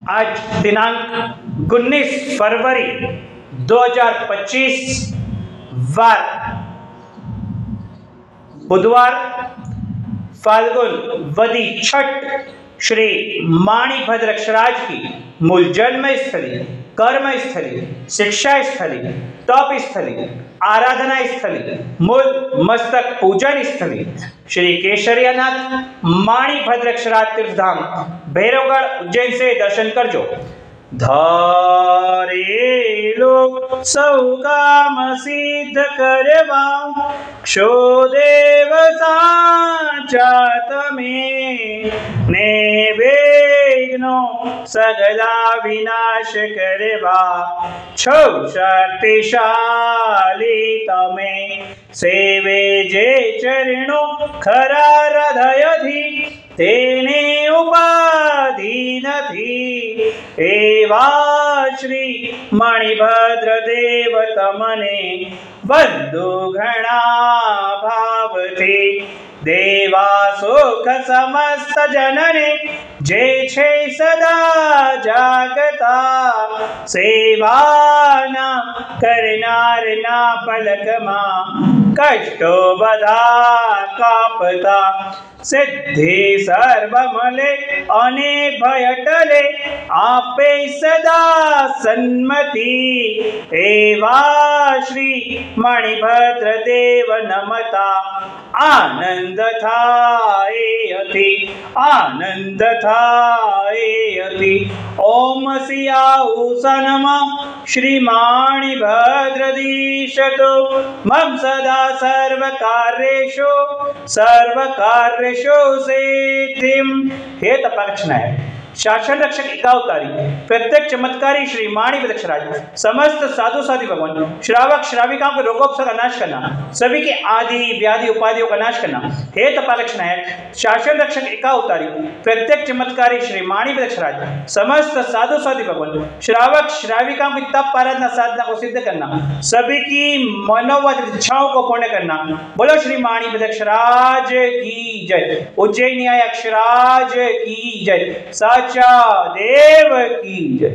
आज दिनांक 19 फरवरी 2025 वार बुधवार फाल्गुन वदी छठ श्री माणिभद्र अक्षराज की मूल जन्म स्थली, कर्म स्थली, शिक्षा स्थली, तप स्थली, आराधना स्थली, मूल मस्तक पूजन स्थली श्री केशरियानाथ माणिभद्र अक्षराज तीर्थधाम भैरवगढ़ उज्जैन से दर्शन करजो। धारे लोग सौ काम सिद्ध करवा, क्षो देव साचा तमे ने विघ्नो सगला विनाश करवा, छो शक्तिशाली तमे सेवे जे चरणो खरा हृदयथी, तेने उपाधि नथी एवा श्री मणिभद्र देव तमने बंधु घना भावथी, देवा सुख समस्त जनने जे छे सदा जागता, सेवाना करनार ना पलकमा कष्टो बधा कापता, सिद्धि सर्वमले अने भयटले आपे सदा सन्मति, एवा श्री मणिभद्र देव नमता आनंद थाए अति, आनंद थाए अति। ओम सियाऊसा नमः श्री मणिभद्रधीशतो मम सदा सर्वकार्येषु सिद्धिं। हे तपाक्षण है शासन रक्षक एकावतारी प्रत्येक चमत्कारी श्री माणिभद्र अक्षराज समस्त साधु साधु भगवान श्रावक श्राविकाओं के रोगोपसर्ग का नाश करना, सभी के आदि व्याधि उपाधियों का नाश करना। हे तपालक्षण है शासन रक्षक एकावतारी प्रत्येक चमत्कारी श्री माणिभद्र अक्षराज समस्त साधु साधु भगवान श्रावक श्राविकाओं की तप आराधना साधना को सिद्ध करना, सभी की मनोवांछित इच्छाओं को पूर्ण करना। बोलो श्री माणिभद्र अक्षराज की जय, उज्जैनी अक्षराज की जय, साचा देव की जय।